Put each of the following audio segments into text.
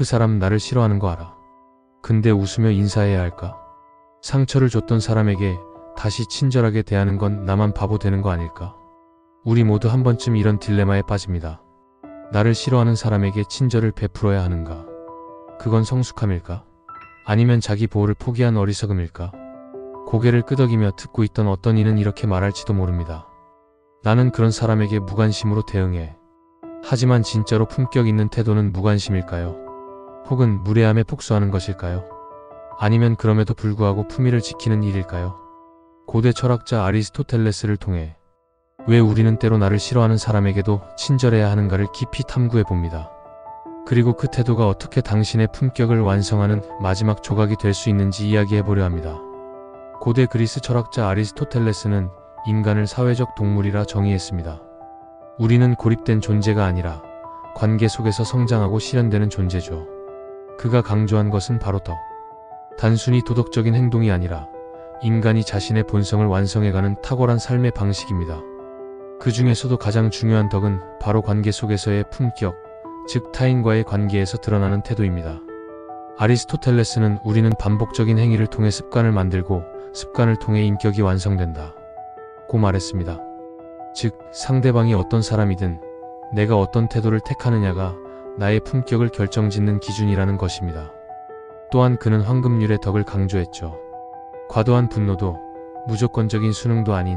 그 사람 나를 싫어하는 거 알아. 근데 웃으며 인사해야 할까? 상처를 줬던 사람에게 다시 친절하게 대하는 건 나만 바보 되는 거 아닐까? 우리 모두 한 번쯤 이런 딜레마에 빠집니다. 나를 싫어하는 사람에게 친절을 베풀어야 하는가? 그건 성숙함일까? 아니면 자기 보호를 포기한 어리석음일까? 고개를 끄덕이며 듣고 있던 어떤 이는 이렇게 말할지도 모릅니다. 나는 그런 사람에게 무관심으로 대응해. 하지만 진짜로 품격 있는 태도는 무관심일까요? 혹은 무례함에 복수하는 것일까요? 아니면 그럼에도 불구하고 품위를 지키는 일일까요? 고대 철학자 아리스토텔레스를 통해 왜 우리는 때로 나를 싫어하는 사람에게도 친절해야 하는가를 깊이 탐구해 봅니다. 그리고 그 태도가 어떻게 당신의 품격을 완성하는 마지막 조각이 될 수 있는지 이야기해 보려 합니다. 고대 그리스 철학자 아리스토텔레스는 인간을 사회적 동물이라 정의했습니다. 우리는 고립된 존재가 아니라 관계 속에서 성장하고 실현되는 존재죠. 그가 강조한 것은 바로 단순히 도덕적인 행동이 아니라 인간이 자신의 본성을 완성해가는 탁월한 삶의 방식입니다. 그 중에서도 가장 중요한 덕은 바로 관계 속에서의 품격, 즉 타인과의 관계에서 드러나는 태도입니다. 아리스토텔레스는 우리는 반복적인 행위를 통해 습관을 만들고 습관을 통해 인격이 완성된다 고 말했습니다. 즉 상대방이 어떤 사람이든 내가 어떤 태도를 택하느냐가 나의 품격을 결정짓는 기준이라는 것입니다. 또한 그는 황금률의 덕을 강조했죠. 과도한 분노도 무조건적인 순응도 아닌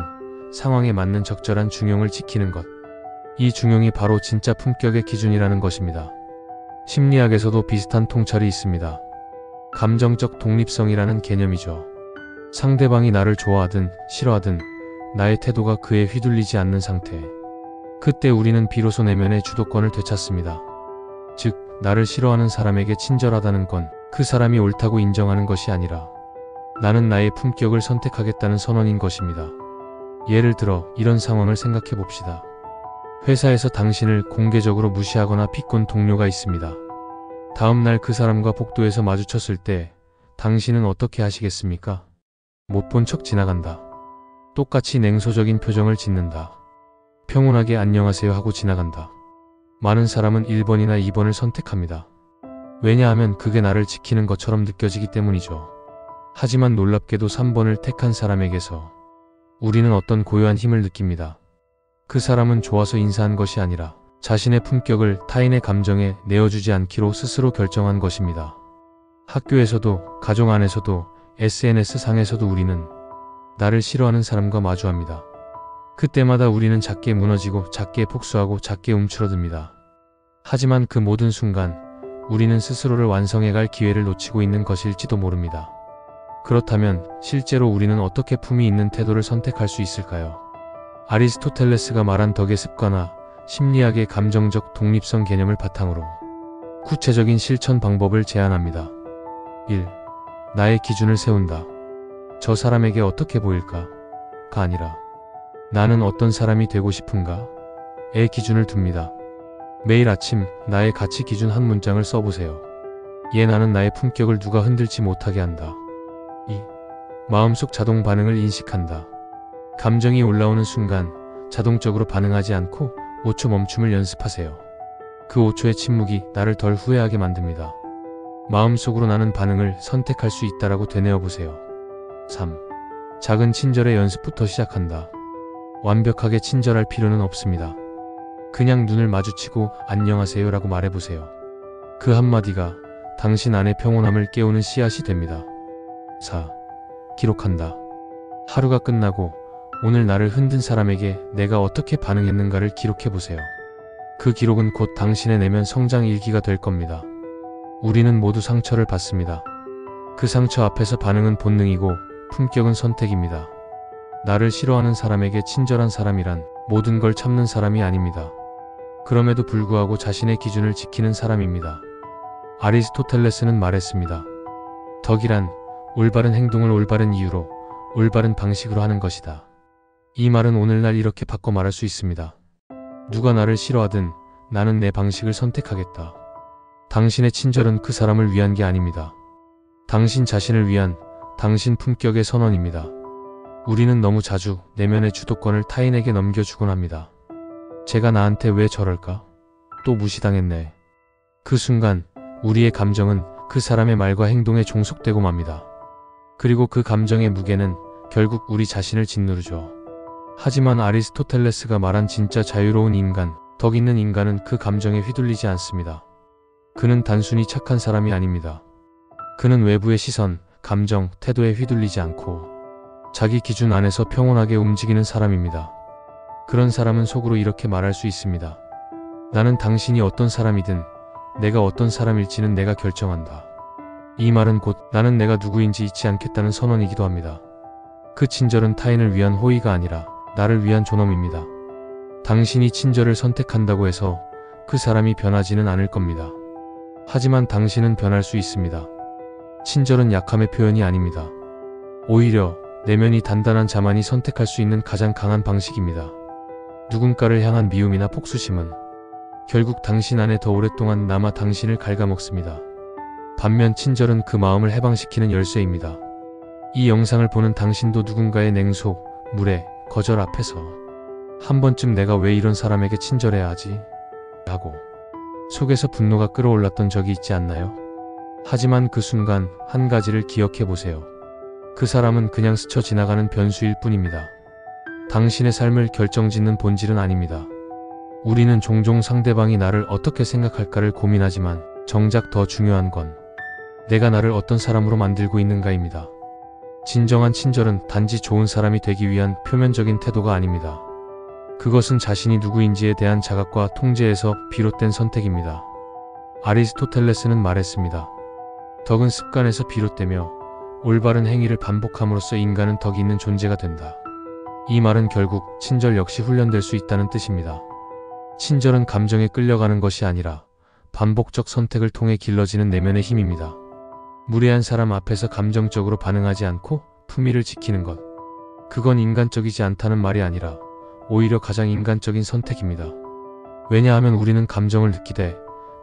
상황에 맞는 적절한 중용을 지키는 것. 이 중용이 바로 진짜 품격의 기준이라는 것입니다. 심리학에서도 비슷한 통찰이 있습니다. 감정적 독립성이라는 개념이죠. 상대방이 나를 좋아하든 싫어하든 나의 태도가 그에 휘둘리지 않는 상태. 그때 우리는 비로소 내면의 주도권을 되찾습니다. 즉, 나를 싫어하는 사람에게 친절하다는 건 그 사람이 옳다고 인정하는 것이 아니라 나는 나의 품격을 선택하겠다는 선언인 것입니다. 예를 들어 이런 상황을 생각해 봅시다. 회사에서 당신을 공개적으로 무시하거나 비꼰 동료가 있습니다. 다음 날 그 사람과 복도에서 마주쳤을 때 당신은 어떻게 하시겠습니까? 못 본 척 지나간다. 똑같이 냉소적인 표정을 짓는다. 평온하게 안녕하세요 하고 지나간다. 많은 사람은 1번이나 2번을 선택합니다. 왜냐하면 그게 나를 지키는 것처럼 느껴지기 때문이죠. 하지만 놀랍게도 3번을 택한 사람에게서 우리는 어떤 고요한 힘을 느낍니다. 그 사람은 좋아서 인사한 것이 아니라 자신의 품격을 타인의 감정에 내어주지 않기로 스스로 결정한 것입니다. 학교에서도, 가정 안에서도, SNS상에서도 우리는 나를 싫어하는 사람과 마주합니다. 그때마다 우리는 작게 무너지고 작게 복수하고 작게 움츠러듭니다. 하지만 그 모든 순간 우리는 스스로를 완성해갈 기회를 놓치고 있는 것일지도 모릅니다. 그렇다면 실제로 우리는 어떻게 품위 있는 태도를 선택할 수 있을까요? 아리스토텔레스가 말한 덕의 습관화, 심리학의 감정적 독립성 개념을 바탕으로 구체적인 실천 방법을 제안합니다. 1. 나의 기준을 세운다. 저 사람에게 어떻게 보일까? 가 아니라 나는 어떤 사람이 되고 싶은가? 의 기준을 둡니다. 매일 아침 나의 가치 기준 한 문장을 써보세요. 나는 나의 품격을 누가 흔들지 못하게 한다. 2. 마음속 자동 반응을 인식한다. 감정이 올라오는 순간 자동적으로 반응하지 않고 5초 멈춤을 연습하세요. 그 5초의 침묵이 나를 덜 후회하게 만듭니다. 마음속으로 나는 반응을 선택할 수 있다라고 되뇌어 보세요. 3. 작은 친절의 연습부터 시작한다. 완벽하게 친절할 필요는 없습니다. 그냥 눈을 마주치고 안녕하세요 라고 말해보세요. 그 한마디가 당신 안의 평온함을 깨우는 씨앗이 됩니다. 4. 기록한다. 하루가 끝나고 오늘 나를 흔든 사람에게 내가 어떻게 반응했는가를 기록해보세요. 그 기록은 곧 당신의 내면 성장 일기가 될 겁니다. 우리는 모두 상처를 받습니다. 그 상처 앞에서 반응은 본능이고 품격은 선택입니다. 나를 싫어하는 사람에게 친절한 사람이란 모든 걸 참는 사람이 아닙니다. 그럼에도 불구하고 자신의 기준을 지키는 사람입니다. 아리스토텔레스는 말했습니다. 덕이란 올바른 행동을 올바른 이유로, 올바른 방식으로 하는 것이다. 이 말은 오늘날 이렇게 바꿔 말할 수 있습니다. 누가 나를 싫어하든 나는 내 방식을 선택하겠다. 당신의 친절은 그 사람을 위한 게 아닙니다. 당신 자신을 위한 당신 품격의 선언입니다. 우리는 너무 자주 내면의 주도권을 타인에게 넘겨주곤 합니다. 제가 나한테 왜 저럴까? 또 무시당했네. 그 순간 우리의 감정은 그 사람의 말과 행동에 종속되고 맙니다. 그리고 그 감정의 무게는 결국 우리 자신을 짓누르죠. 하지만 아리스토텔레스가 말한 진짜 자유로운 인간, 덕 있는 인간은 그 감정에 휘둘리지 않습니다. 그는 단순히 착한 사람이 아닙니다. 그는 외부의 시선, 감정, 태도에 휘둘리지 않고 자기 기준 안에서 평온하게 움직이는 사람입니다. 그런 사람은 속으로 이렇게 말할 수 있습니다. 나는 당신이 어떤 사람이든 내가 어떤 사람일지는 내가 결정한다. 이 말은 곧 나는 내가 누구인지 잊지 않겠다는 선언이기도 합니다. 그 친절은 타인을 위한 호의가 아니라 나를 위한 존엄입니다. 당신이 친절을 선택한다고 해서 그 사람이 변하지는 않을 겁니다. 하지만 당신은 변할 수 있습니다. 친절은 약함의 표현이 아닙니다. 오히려 내면이 단단한 자만이 선택할 수 있는 가장 강한 방식입니다. 누군가를 향한 미움이나 폭수심은 결국 당신 안에 더 오랫동안 남아 당신을 갉아먹습니다. 반면 친절은 그 마음을 해방시키는 열쇠입니다. 이 영상을 보는 당신도 누군가의 냉소, 무례, 거절 앞에서 한 번쯤 내가 왜 이런 사람에게 친절해야 하지? 하고 속에서 분노가 끌어올랐던 적이 있지 않나요? 하지만 그 순간 한 가지를 기억해 보세요. 그 사람은 그냥 스쳐 지나가는 변수일 뿐입니다. 당신의 삶을 결정짓는 본질은 아닙니다. 우리는 종종 상대방이 나를 어떻게 생각할까를 고민하지만 정작 더 중요한 건 내가 나를 어떤 사람으로 만들고 있는가입니다. 진정한 친절은 단지 좋은 사람이 되기 위한 표면적인 태도가 아닙니다. 그것은 자신이 누구인지에 대한 자각과 통제에서 비롯된 선택입니다. 아리스토텔레스는 말했습니다. 덕은 습관에서 비롯되며 올바른 행위를 반복함으로써 인간은 덕이 있는 존재가 된다. 이 말은 결국 친절 역시 훈련될 수 있다는 뜻입니다. 친절은 감정에 끌려가는 것이 아니라 반복적 선택을 통해 길러지는 내면의 힘입니다. 무례한 사람 앞에서 감정적으로 반응하지 않고 품위를 지키는 것. 그건 인간적이지 않다는 말이 아니라 오히려 가장 인간적인 선택입니다. 왜냐하면 우리는 감정을 느끼되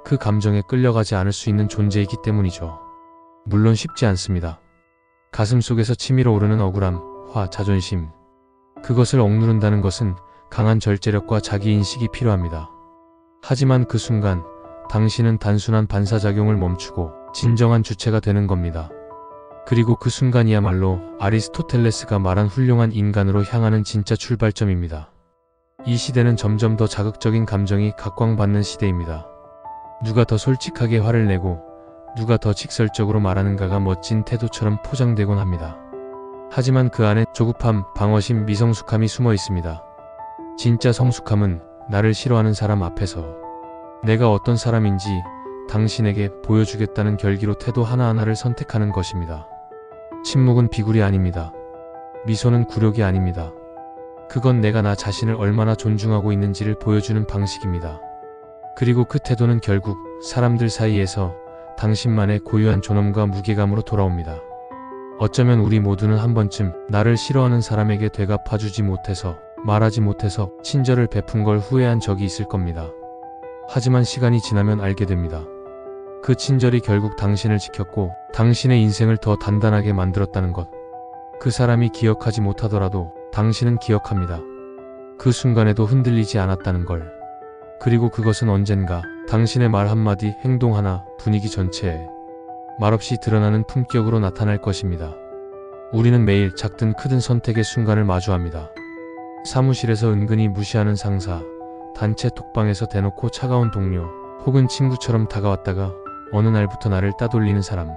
그 감정에 끌려가지 않을 수 있는 존재이기 때문이죠. 물론 쉽지 않습니다. 가슴속에서 치밀어 오르는 억울함, 화, 자존심. 그것을 억누른다는 것은 강한 절제력과 자기인식이 필요합니다. 하지만 그 순간 당신은 단순한 반사작용을 멈추고 진정한 주체가 되는 겁니다. 그리고 그 순간이야말로 아리스토텔레스가 말한 훌륭한 인간으로 향하는 진짜 출발점입니다. 이 시대는 점점 더 자극적인 감정이 각광받는 시대입니다. 누가 더 솔직하게 화를 내고 누가 더 직설적으로 말하는가가 멋진 태도처럼 포장되곤 합니다. 하지만 그 안에 조급함, 방어심, 미성숙함이 숨어 있습니다. 진짜 성숙함은 나를 싫어하는 사람 앞에서 내가 어떤 사람인지 당신에게 보여주겠다는 결기로 태도 하나하나를 선택하는 것입니다. 침묵은 비굴이 아닙니다. 미소는 굴욕이 아닙니다. 그건 내가 나 자신을 얼마나 존중하고 있는지를 보여주는 방식입니다. 그리고 그 태도는 결국 사람들 사이에서 당신만의 고유한 존엄과 무게감으로 돌아옵니다. 어쩌면 우리 모두는 한 번쯤 나를 싫어하는 사람에게 되갚아주지 못해서, 말하지 못해서 친절을 베푼 걸 후회한 적이 있을 겁니다. 하지만 시간이 지나면 알게 됩니다. 그 친절이 결국 당신을 지켰고 당신의 인생을 더 단단하게 만들었다는 것. 그 사람이 기억하지 못하더라도 당신은 기억합니다. 그 순간에도 흔들리지 않았다는 걸. 그리고 그것은 언젠가 당신의 말 한마디, 행동 하나, 분위기 전체에 말없이 드러나는 품격으로 나타날 것입니다. 우리는 매일 작든 크든 선택의 순간을 마주합니다. 사무실에서 은근히 무시하는 상사, 단체 톡방에서 대놓고 차가운 동료, 혹은 친구처럼 다가왔다가 어느 날부터 나를 따돌리는 사람.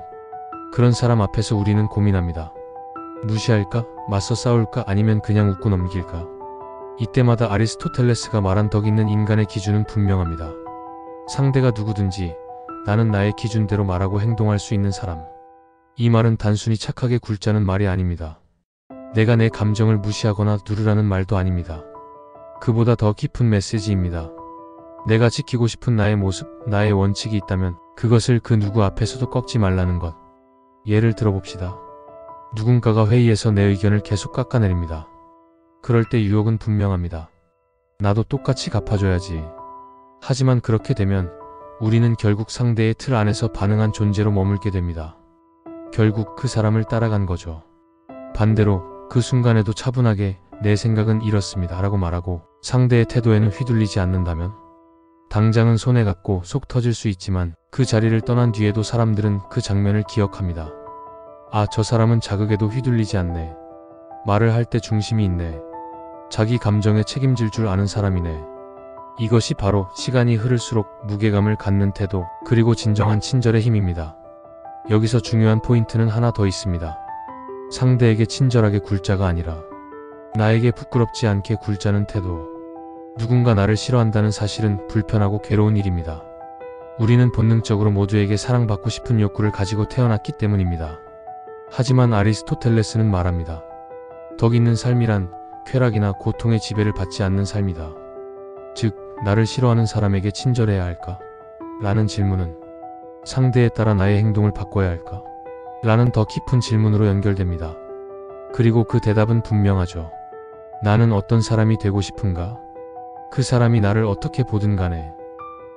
그런 사람 앞에서 우리는 고민합니다. 무시할까? 맞서 싸울까? 아니면 그냥 웃고 넘길까? 이때마다 아리스토텔레스가 말한 덕 있는 인간의 기준은 분명합니다. 상대가 누구든지 나는 나의 기준대로 말하고 행동할 수 있는 사람. 이 말은 단순히 착하게 굴자는 말이 아닙니다. 내가 내 감정을 무시하거나 누르라는 말도 아닙니다. 그보다 더 깊은 메시지입니다. 내가 지키고 싶은 나의 모습, 나의 원칙이 있다면 그것을 그 누구 앞에서도 꺾지 말라는 것. 예를 들어봅시다. 누군가가 회의에서 내 의견을 계속 깎아내립니다. 그럴 때 유혹은 분명합니다. 나도 똑같이 갚아줘야지. 하지만 그렇게 되면 우리는 결국 상대의 틀 안에서 반응한 존재로 머물게 됩니다. 결국 그 사람을 따라간 거죠. 반대로 그 순간에도 차분하게 내 생각은 이렇습니다 라고 말하고 상대의 태도에는 휘둘리지 않는다면 당장은 손해갔고 속 터질 수 있지만 그 자리를 떠난 뒤에도 사람들은 그 장면을 기억합니다. 아, 저 사람은 자극에도 휘둘리지 않네. 말을 할 때 중심이 있네. 자기 감정에 책임질 줄 아는 사람이네. 이것이 바로 시간이 흐를수록 무게감을 갖는 태도, 그리고 진정한 친절의 힘입니다. 여기서 중요한 포인트는 하나 더 있습니다. 상대에게 친절하게 굴자가 아니라 나에게 부끄럽지 않게 굴자는 태도. 누군가 나를 싫어한다는 사실은 불편하고 괴로운 일입니다. 우리는 본능적으로 모두에게 사랑받고 싶은 욕구를 가지고 태어났기 때문입니다. 하지만 아리스토텔레스는 말합니다. 덕 있는 삶이란 쾌락이나 고통의 지배를 받지 않는 삶이다. 즉, 나를 싫어하는 사람에게 친절해야 할까? 라는 질문은 상대에 따라 나의 행동을 바꿔야 할까? 라는 더 깊은 질문으로 연결됩니다. 그리고 그 대답은 분명하죠. 나는 어떤 사람이 되고 싶은가? 그 사람이 나를 어떻게 보든 간에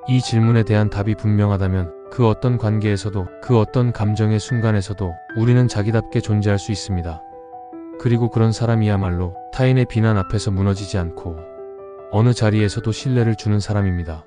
이 질문에 대한 답이 분명하다면 그 어떤 관계에서도, 그 어떤 감정의 순간에서도 우리는 자기답게 존재할 수 있습니다. 그리고 그런 사람이야말로 타인의 비난 앞에서 무너지지 않고 어느 자리에서도 신뢰를 주는 사람입니다.